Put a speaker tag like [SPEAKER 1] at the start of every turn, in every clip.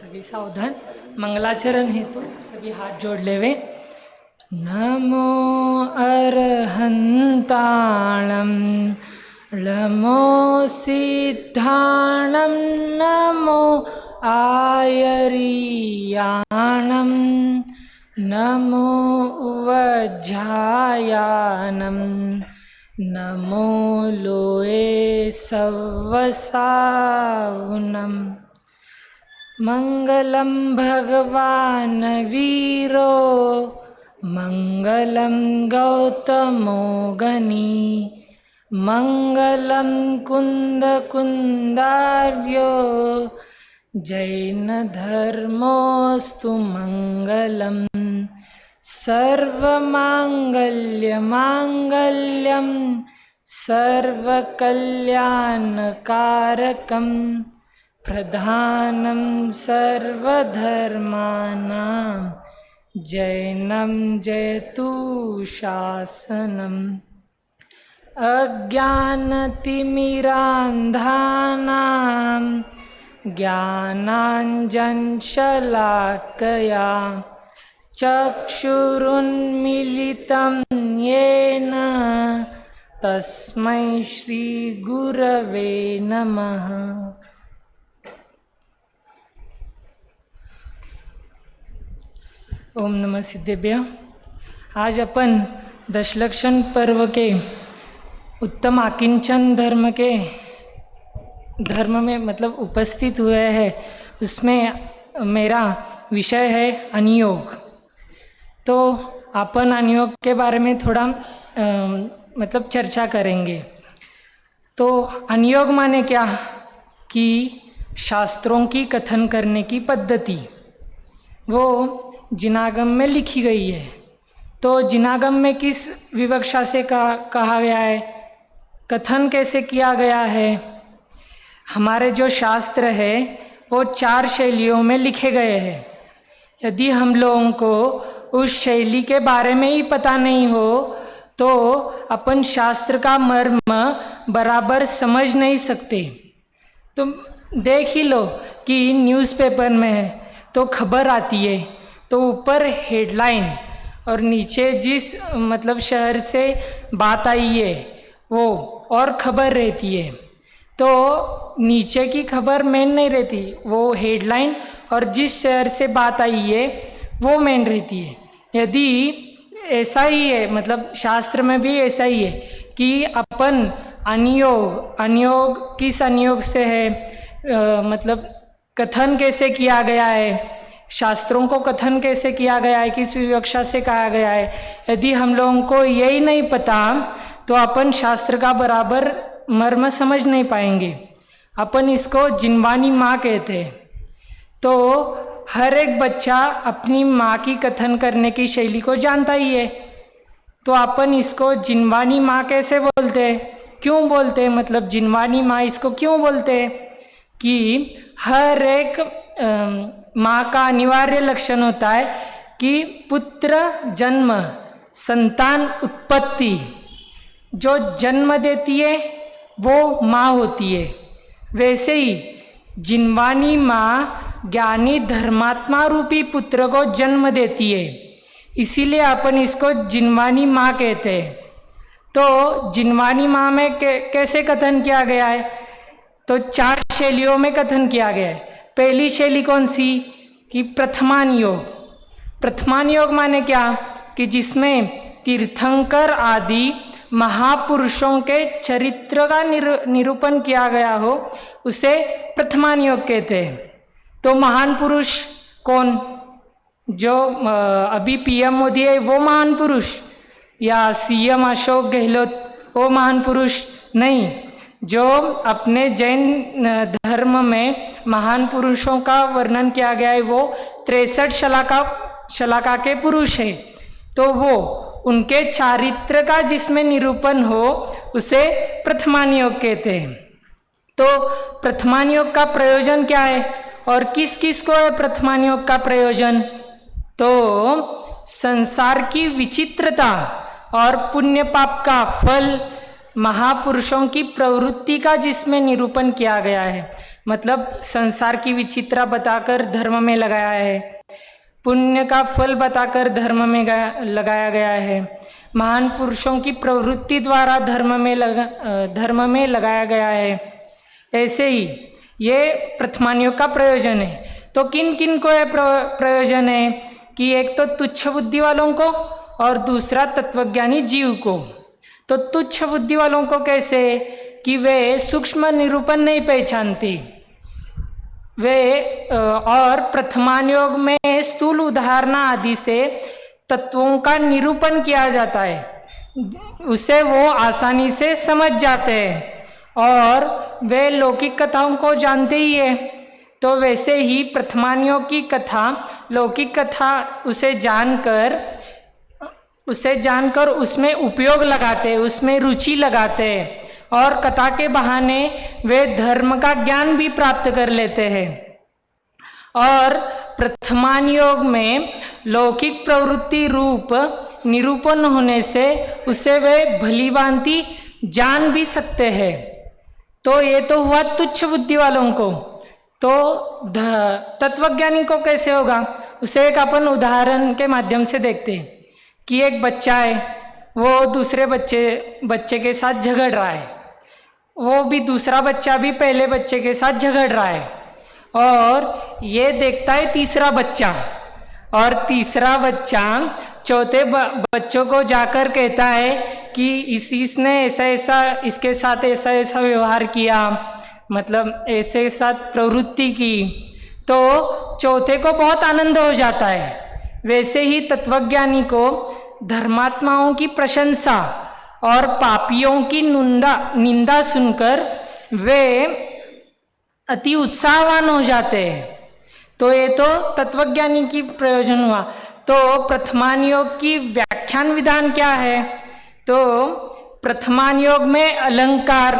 [SPEAKER 1] सभी सावधान। मंगलाचरण हेतु सभी हाथ जोड़ लेवे। नमो अरहंताणं नमो सिद्धाणं नमो आयरीयाणं नमो उवज्झायानं नमो लोये सवसावनं। मंगलम भगवान वीरो मंगलम गौतमो गनी मंगलम कुंद कुंदार्यो जैन धर्मोस्तु मंगलम सर्वमांगल्य मांगल्यम सर्वकल्याणकारकं प्रधानं सर्वधर्माणां जैनं जयतु शासनम्। अज्ञानतिमिरान्धानां ज्ञानाञ्जनशलाकया चक्षुरुन्मीलितं येन तस्मै श्री गुरवे नमः। ओम नमः सिद्धेभ्य। आज अपन दशलक्षण पर्व के उत्तम आकिंचन धर्म में मतलब उपस्थित हुए हैं, उसमें मेरा विषय है अनियोग। तो अपन अनियोग के बारे में थोड़ा मतलब चर्चा करेंगे। तो अनियोग माने क्या कि शास्त्रों की कथन करने की पद्धति वो जिनागम में लिखी गई है। तो जिनागम में किस विवक्षा से कहा गया है, कथन कैसे किया गया है। हमारे जो शास्त्र है वो 4 शैलियों में लिखे गए हैं। यदि हम लोगों को उस शैली के बारे में ही पता नहीं हो तो अपन शास्त्र का मर्म बराबर समझ नहीं सकते। तो देख ही लो कि न्यूज़पेपर में है तो खबर आती है तो ऊपर हेडलाइन और नीचे जिस मतलब शहर से बात आई है वो और खबर रहती है। तो नीचे की खबर मेन नहीं रहती, वो हेडलाइन और जिस शहर से बात आई है वो मेन रहती है। यदि ऐसा ही है, मतलब शास्त्र में भी ऐसा ही है कि अपन अनियोग किस अनियोग से है, मतलब कथन कैसे किया गया है, शास्त्रों को कथन कैसे किया गया है, किस विवक्षा से कहा गया है। यदि हम लोगों को यही नहीं पता तो अपन शास्त्र का बराबर मर्म समझ नहीं पाएंगे। अपन इसको जिनवानी माँ कहते हैं। तो हर एक बच्चा अपनी माँ की कथन करने की शैली को जानता ही है। तो अपन इसको जिनवानी माँ कैसे बोलते हैं, क्यों बोलते हैं, मतलब जिनवानी माँ इसको क्यों बोलते हैं कि हर एक माँ का अनिवार्य लक्षण होता है कि पुत्र जन्म संतान उत्पत्ति, जो जन्म देती है वो माँ होती है। वैसे ही जिनवानी माँ ज्ञानी धर्मात्मा रूपी पुत्र को जन्म देती है, इसीलिए अपन इसको जिनवानी माँ कहते हैं। तो जिनवानी माँ में कैसे कथन किया गया है, तो 4 शैलियों में कथन किया गया है। पहली शैली कौन सी कि प्रथमान योग। प्रथमान योग माने क्या कि जिसमें तीर्थंकर आदि महापुरुषों के चरित्र का निरूपण किया गया हो उसे प्रथमान योग कहते हैं। तो महान पुरुष कौन, जो अभी पीएम मोदी है वो महान पुरुष, या सीएम अशोक गहलोत वो महान पुरुष नहीं। जो अपने जैन धर्म में महान पुरुषों का वर्णन किया गया है वो 63 शलाका के पुरुष है। तो वो उनके चारित्र का जिसमें निरूपण हो उसे प्रथमान योग कहते हैं। तो प्रथमान योग का प्रयोजन क्या है और किस किस को है प्रथमान योग का प्रयोजन, तो संसार की विचित्रता और पुण्य पाप का फल महापुरुषों की प्रवृत्ति का जिसमें निरूपण किया गया है। मतलब संसार की विचित्रता बताकर धर्म में लगाया है, पुण्य का फल बताकर धर्म में लगाया गया है, महान पुरुषों की प्रवृत्ति द्वारा धर्म में लगाया गया है। ऐसे ही ये प्रथमान्योग का प्रयोजन है। तो किन किन को यह प्रयोजन है कि एक तो तुच्छ बुद्धि वालों को और दूसरा तत्वज्ञानी जीव को। तो तुच्छ बुद्धि वालों को कैसे कि वे सूक्ष्म निरूपण नहीं पहचानते, वे और प्रथमान्योग में स्थूल उदाहरण आदि से तत्वों का निरूपण किया जाता है, उसे वो आसानी से समझ जाते हैं और वे लौकिक कथाओं को जानते ही है। तो वैसे ही प्रथमान्योग की कथा, लौकिक कथा उसे जानकर उसमें उपयोग लगाते, उसमें रुचि लगाते और कथा के बहाने वे धर्म का ज्ञान भी प्राप्त कर लेते हैं। और प्रथमान्योग में लौकिक प्रवृत्ति रूप निरूपण होने से उसे वे भली भांति जान भी सकते हैं। तो ये तो हुआ तुच्छ बुद्धि वालों को। तो तत्वज्ञानी को कैसे होगा, उसे एक अपन उदाहरण के माध्यम से देखते हैं कि एक बच्चा है, वो दूसरे बच्चे के साथ झगड़ रहा है, वो भी दूसरा बच्चा भी पहले बच्चे के साथ झगड़ रहा है और ये देखता है तीसरा बच्चा, और तीसरा बच्चा चौथे बच्चों को जाकर कहता है कि इसने इसके साथ ऐसा व्यवहार किया, मतलब ऐसे साथ प्रवृत्ति की। तो चौथे को बहुत आनंद हो जाता है। वैसे ही तत्वज्ञानी को धर्मात्माओं की प्रशंसा और पापियों की निंदा सुनकर वे अति उत्साहवान हो जाते हैं। तो ये तो तत्वज्ञानी की प्रयोजन हुआ। तो प्रथमान्योग की व्याख्यान विधान क्या है, तो प्रथमान्योग में अलंकार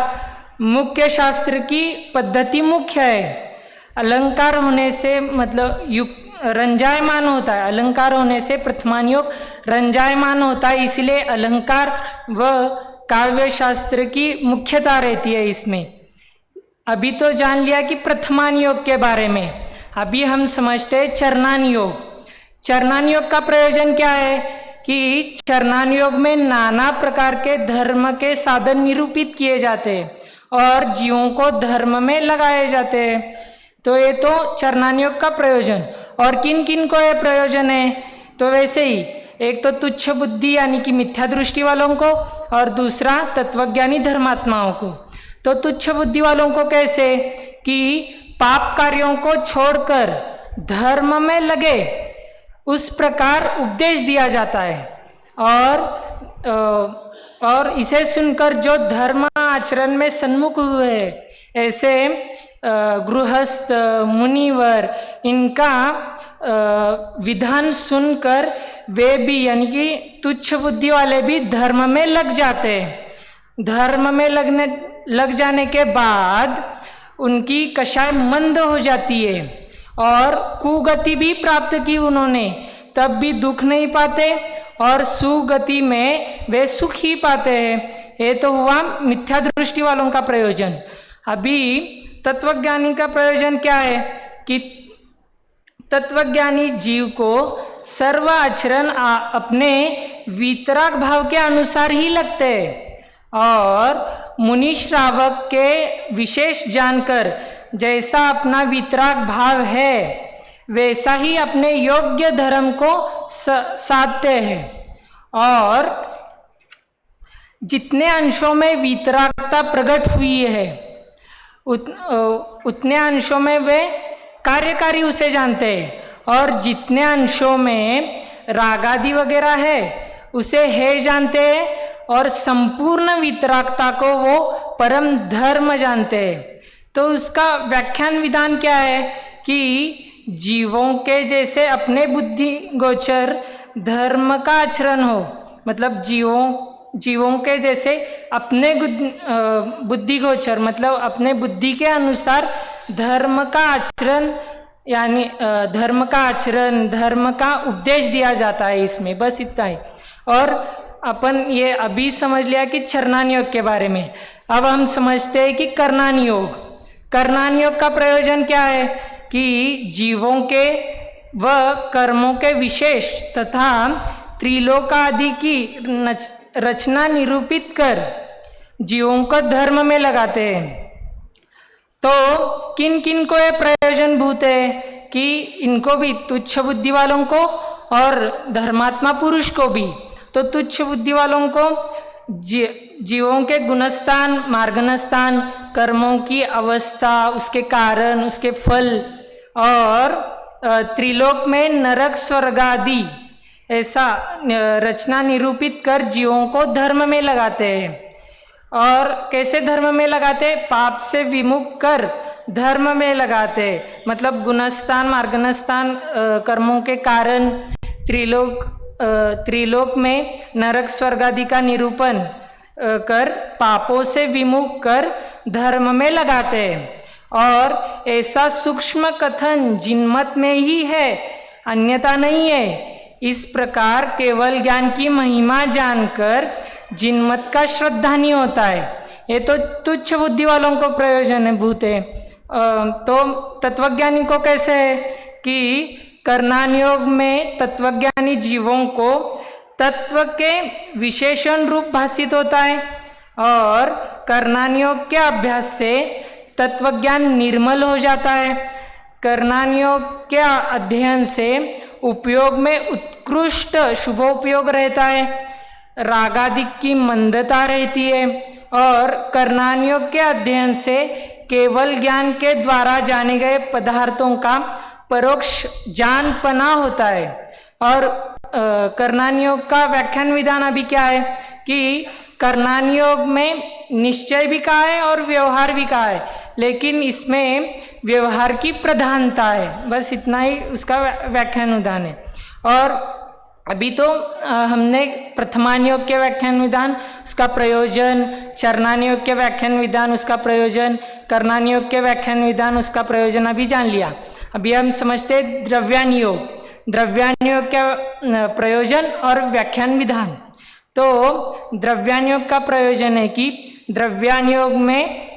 [SPEAKER 1] मुख्य शास्त्र की पद्धति मुख्य है। अलंकार होने से मतलब रंजायमान होता है, अलंकार होने से प्रथमान्योग रंजायमान होता है, इसलिए अलंकार व काव्य शास्त्र की मुख्यता रहती है इसमें। अभी तो जान लिया कि प्रथमान्योग के बारे में, अभी हम समझते हैं चरणान्योग। चरणान्योग का प्रयोजन क्या है कि चरणान्योग में नाना प्रकार के धर्म के साधन निरूपित किए जाते हैं और जीवों को धर्म में लगाए जाते हैं। तो ये तो चरणान्योग का प्रयोजन। और किन किन को ये प्रयोजन है, तो वैसे ही एक तो तुच्छ बुद्धि यानी कि मिथ्या दृष्टि वालों को और दूसरा तत्वज्ञानी धर्मात्माओं को। तो तुच्छ बुद्धि वालों को कैसे कि पाप कार्यों को छोड़कर धर्म में लगे, उस प्रकार उपदेश दिया जाता है और इसे सुनकर जो धर्म आचरण में सन्मुख हुए हैं, ऐसे गृहस्थ मुनिवर, इनका विधान सुनकर वे भी यानी कि तुच्छ बुद्धि वाले भी धर्म में लग जाते हैं। धर्म में लग जाने के बाद उनकी कषाय मंद हो जाती है और कुगति भी प्राप्त की उन्होंने, तब भी दुख नहीं पाते और सुगति में वे सुख ही पाते हैं। ये तो हुआ मिथ्या दृष्टि वालों का प्रयोजन। अभी तत्वज्ञानी का प्रयोजन क्या है कि तत्वज्ञानी जीव को सर्व आचरण अपने वीतराग भाव के अनुसार ही लगते हैं और मुनि श्रावक के विशेष जानकर जैसा अपना वीतराग भाव है वैसा ही अपने योग्य धर्म को साधते हैं और जितने अंशों में वीतरागता प्रकट हुई है उतने अंशों में वे कार्यकारी उसे जानते हैं और जितने अंशों में रागादि वगैरह है उसे है जानते हैं और संपूर्ण वीतरागता को वो परम धर्म जानते हैं। तो उसका व्याख्यान विधान क्या है कि जीवों के जैसे अपने बुद्धि गोचर धर्म का आचरण हो, मतलब जीवों के जैसे अपने बुद्धि गोचर मतलब अपने बुद्धि के अनुसार धर्म का आचरण यानी धर्म का उपदेश दिया जाता है इसमें। बस इतना ही। और अपन ये अभी समझ लिया कि चरणान योग के बारे में। अब हम समझते हैं कि करणान योग। कर्णान योग का प्रयोजन क्या है कि जीवों के व कर्मों के विशेष तथा त्रिलोक आदि की रचना निरूपित कर जीवों को धर्म में लगाते हैं। तो किन किन को ये प्रयोजन भूत है कि इनको भी, तुच्छ बुद्धि वालों को और धर्मात्मा पुरुष को भी। तो तुच्छ बुद्धि वालों को जीवों के गुणस्थान, मार्गनस्थान, कर्मों की अवस्था, उसके कारण, उसके फल, और त्रिलोक में नरक स्वर्ग आदि ऐसा रचना निरूपित कर जीवों को धर्म में लगाते हैं। और कैसे धर्म में लगाते? पाप से विमुख कर धर्म में लगाते, मतलब गुणस्थान, मार्गनस्थान, कर्मों के कारण त्रिलोक में नरक स्वर्ग आदि का निरूपण कर पापों से विमुख कर धर्म में लगाते हैं। और ऐसा सूक्ष्म कथन जिनमत में ही है, अन्यथा नहीं है। इस प्रकार केवल ज्ञान की महिमा जानकर जिनमत का श्रद्धा नहीं होता है। ये तो तुच्छ बुद्धि वालों को प्रयोजन है भूत है। तो तत्वज्ञानी को कैसे है कि कर्णान योग में तत्वज्ञानी जीवों को तत्व के विशेषण रूप भासित होता है, और कर्णान योग के अभ्यास से तत्वज्ञान निर्मल हो जाता है। कर्णान योग के अध्ययन से उपयोग में उत्कृष्ट शुभोपयोग रहता है, रागादि की मंदता रहती है, और कर्णान योग के अध्ययन से केवल ज्ञान के द्वारा जाने गए पदार्थों का परोक्ष जानपना होता है। और कर्णान योग का व्याख्यान विधान अभी क्या है कि कर्णान योग में निश्चय भी कहा है और व्यवहार भी कहा है, लेकिन इसमें व्यवहार की प्रधानता है। बस इतना ही उसका व्याख्यान विधान है। और अभी तो हमने प्रथमान योग के व्याख्यान विधान, उसका प्रयोजन, चरणान योग के व्याख्यान विधान, उसका प्रयोजन, कर्णान योग के व्याख्यान विधान, उसका प्रयोजन अभी जान लिया। अभी हम समझते द्रव्यान योग, द्रव्यान योग का प्रयोजन और व्याख्यान विधान। तो द्रव्यान योग का प्रयोजन है कि द्रव्यान योग में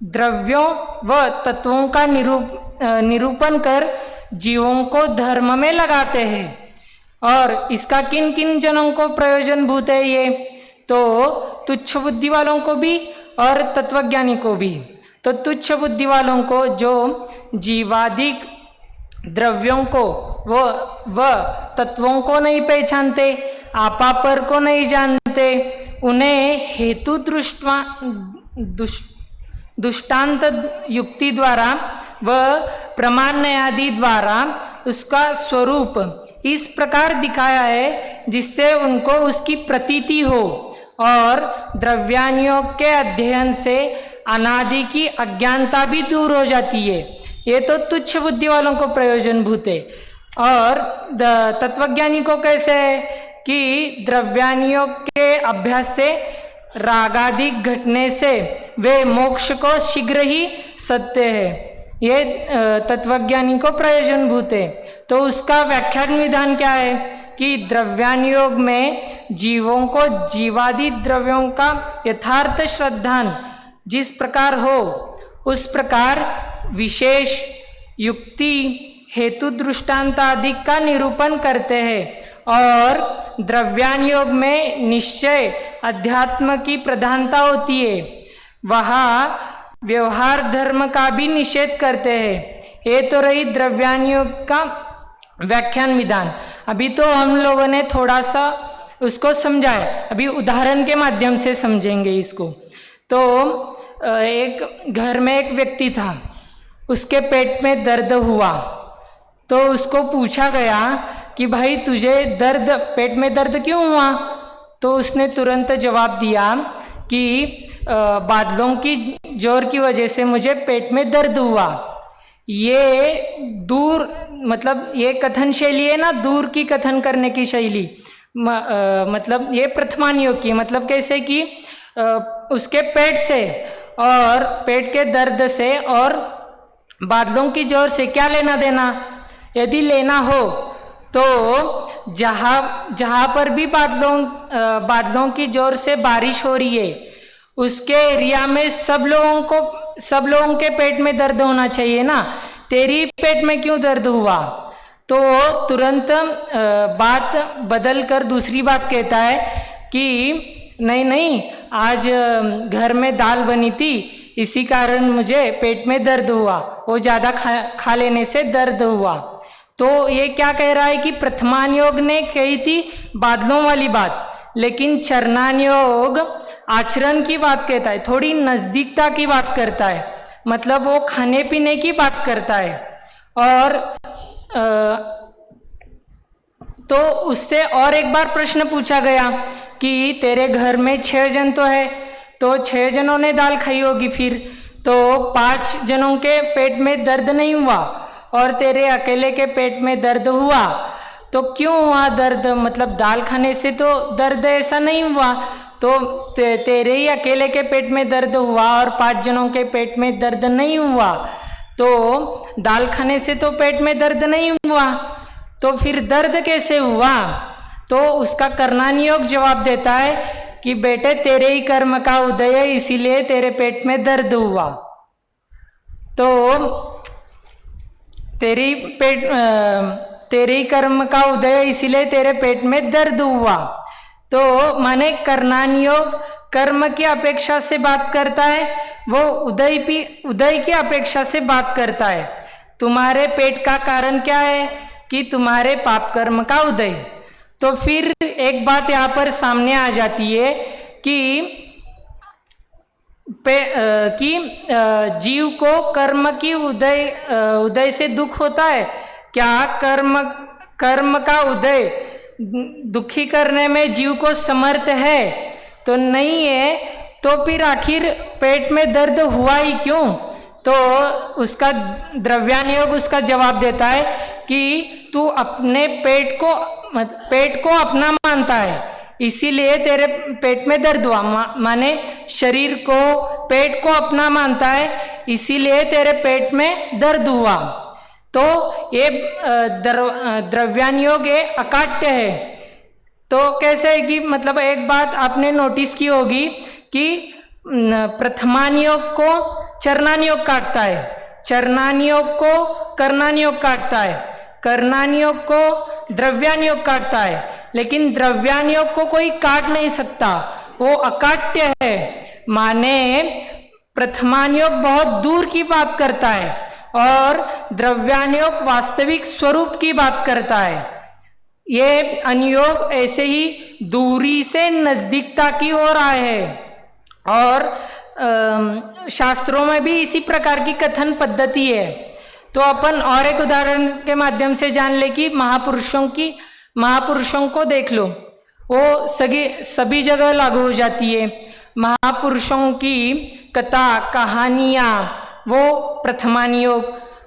[SPEAKER 1] द्रव्यों व तत्वों का निरूपण कर जीवों को धर्म में लगाते हैं। और इसका किन किन जनों को प्रयोजन भूत है ये? तो तुच्छ बुद्धि वालों को भी और तत्वज्ञानी को भी। तो तुच्छ बुद्धि वालों को जो जीवादिक द्रव्यों को व तत्वों को नहीं पहचानते, आपापर को नहीं जानते, उन्हें हेतु दुष्टांत युक्ति द्वारा व प्रमाण न्यायादि द्वारा उसका स्वरूप इस प्रकार दिखाया है जिससे उनको उसकी प्रतीति हो, और द्रव्यान योग के अध्ययन से अनादि की अज्ञानता भी दूर हो जाती है। ये तो तुच्छ बुद्धि वालों को प्रयोजन भूत है। और तत्वज्ञानी को कैसे है कि द्रव्यान योग के अभ्यास से रागादिक घटने से वे मोक्ष को शीघ्र ही सत्य है। ये तत्वज्ञानी को प्रयोजन भूत है। तो उसका व्याख्यान विधान क्या है कि द्रव्यान योग में जीवों को जीवादि द्रव्यों का यथार्थ श्रद्धान जिस प्रकार हो, उस प्रकार विशेष युक्ति हेतु दृष्टांत आदि का निरूपण करते हैं। और द्रव्यान योग में निश्चय अध्यात्म की प्रधानता होती है, वहाँ व्यवहार धर्म का भी निषेध करते हैं। ये तो रही द्रव्यान योग का व्याख्यान विधान। अभी तो हम लोगों ने थोड़ा सा उसको समझाया, अभी उदाहरण के माध्यम से समझेंगे इसको। तो एक घर में एक व्यक्ति था, उसके पेट में दर्द हुआ, तो उसको पूछा गया कि भाई तुझे पेट में दर्द क्यों हुआ? तो उसने तुरंत जवाब दिया कि बादलों की जोर की वजह से मुझे पेट में दर्द हुआ। ये दूर, मतलब ये कथन शैली है ना, दूर की कथन करने की शैली, मतलब ये प्रथमान योग की, मतलब कैसे कि उसके पेट से और पेट के दर्द से और बादलों की जोर से क्या लेना देना? यदि लेना हो तो जहाँ पर भी बादलों की जोर से बारिश हो रही है, उसके एरिया में सब लोगों को सब लोगों के पेट में दर्द होना चाहिए ना, तेरी पेट में क्यों दर्द हुआ? तो तुरंत बात बदल कर दूसरी बात कहता है कि नहीं नहीं, आज घर में दाल बनी थी, इसी कारण मुझे पेट में दर्द हुआ, वो ज़्यादा खा लेने से दर्द हुआ। तो ये क्या कह रहा है कि प्रथमान योग ने कही थी बादलों वाली बात, लेकिन चरणान योग आचरण की बात कहता है, थोड़ी नज़दीकता की बात करता है, मतलब वो खाने पीने की बात करता है। और तो उससे और एक बार प्रश्न पूछा गया कि तेरे घर में 6 जन तो है, तो 6 जनों ने दाल खाई होगी, फिर तो 5 जनों के पेट में दर्द नहीं हुआ और तेरे अकेले के पेट में दर्द हुआ, तो क्यों हुआ दर्द? मतलब दाल खाने से तो दर्द ऐसा नहीं हुआ, तो तेरे ही अकेले के पेट में दर्द हुआ और 5 जनों के पेट में दर्द नहीं हुआ, तो दाल खाने से तो पेट में दर्द नहीं हुआ, तो फिर दर्द कैसे हुआ? तो उसका कर्णान योग जवाब देता है कि बेटे तेरे ही कर्म का उदय है, इसीलिए तेरे पेट में दर्द हुआ। तो तेरे ही कर्म का उदय है, इसीलिए तेरे पेट में दर्द हुआ। तो माने कर्णान योग कर्म की अपेक्षा से बात करता है, वो उदय की अपेक्षा से बात करता है। तुम्हारे पेट का कारण क्या है? कि तुम्हारे पाप कर्म का उदय। तो फिर एक बात यहाँ पर सामने आ जाती है कि जीव को कर्म की उदय से दुख होता है क्या? कर्म का उदय दुखी करने में जीव को समर्थ है? तो नहीं है। तो फिर आखिर पेट में दर्द हुआ ही क्यों? तो उसका द्रव्यान योग उसका जवाब देता है कि तू अपने पेट को अपना मानता है, इसीलिए तेरे पेट में दर्द हुआ। माने शरीर को, पेट को अपना मानता है, इसीलिए तेरे पेट में दर्द हुआ। तो ये द्रव्यान योग ये अकाट्य है। तो कैसे है कि मतलब एक बात आपने नोटिस की होगी कि प्रथमान योग को चरणान योग काटता है, चरणान योग को कर्णान योग काटता है, कर्णान योग को द्रव्यान योग काटता है, लेकिन द्रव्यान योग को कोई काट नहीं सकता, वो अकाट्य है। माने प्रथमान योग बहुत दूर की बात करता है और द्रव्यान योग वास्तविक स्वरूप की बात करता है। ये अनुयोग ऐसे ही दूरी से नजदीकता की ओर आए हैं और शास्त्रों में भी इसी प्रकार की कथन पद्धति है। तो अपन और एक उदाहरण के माध्यम से जान ले कि महापुरुषों को देख लो, वो सभी जगह लागू हो जाती है। महापुरुषों की कथा कहानियाँ वो प्रथमान योग,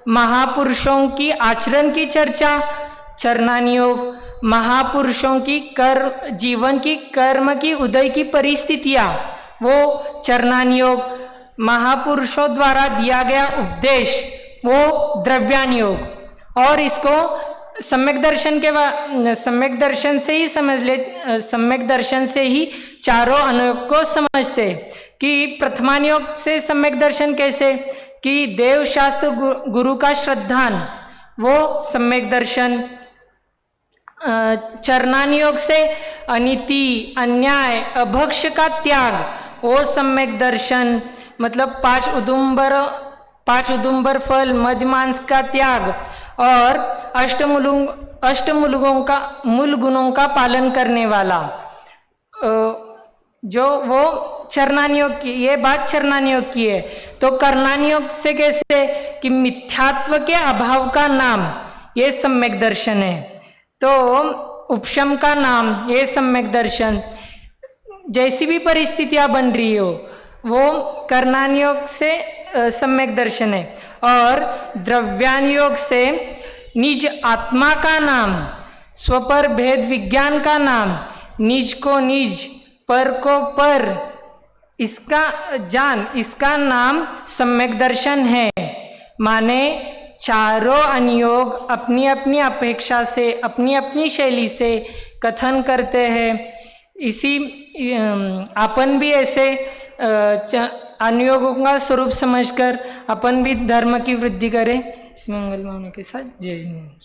[SPEAKER 1] महापुरुषों की आचरण की चर्चा चरणान योग, महापुरुषों की जीवन की कर्म की उदय की परिस्थितियाँ वो चरणान योग, महापुरुषों द्वारा दिया गया उपदेश वो द्रव्यान योग। और इसको सम्यक दर्शन से ही समझ ले, सम्यक दर्शन से ही चारों अनुयोग को समझते कि प्रथमान योग से सम्यक दर्शन कैसे कि देव शास्त्र गुरु का श्रद्धान वो सम्यक दर्शन, चरणान योग से अनीति अन्याय अभक्ष का त्याग वो सम्यक दर्शन, मतलब पांच उदुम्बर फल मद मांस का त्याग और मूल गुणों का पालन करने वाला, जो वो चरणान योग की, ये बात चरणान योग की है। तो कर्णान योग से कैसे कि मिथ्यात्व के अभाव का नाम ये सम्यक दर्शन है। तो उपशम का नाम ये सम्यक दर्शन, जैसी भी परिस्थितियां बन रही हो वो कर्णान योग से सम्यक दर्शन है। और द्रव्यान योग से निज आत्मा का नाम, स्वपर भेद विज्ञान का नाम, निज को निज पर को पर इसका जान, इसका नाम सम्यक दर्शन है। माने चारों अनुयोग अपनी अपनी अपेक्षा से अपनी अपनी शैली से कथन करते हैं। इसी अपन भी ऐसे अनुयोगों का स्वरूप समझकर अपन भी धर्म की वृद्धि करें। इस मंगल भावना के साथ जय हिंद।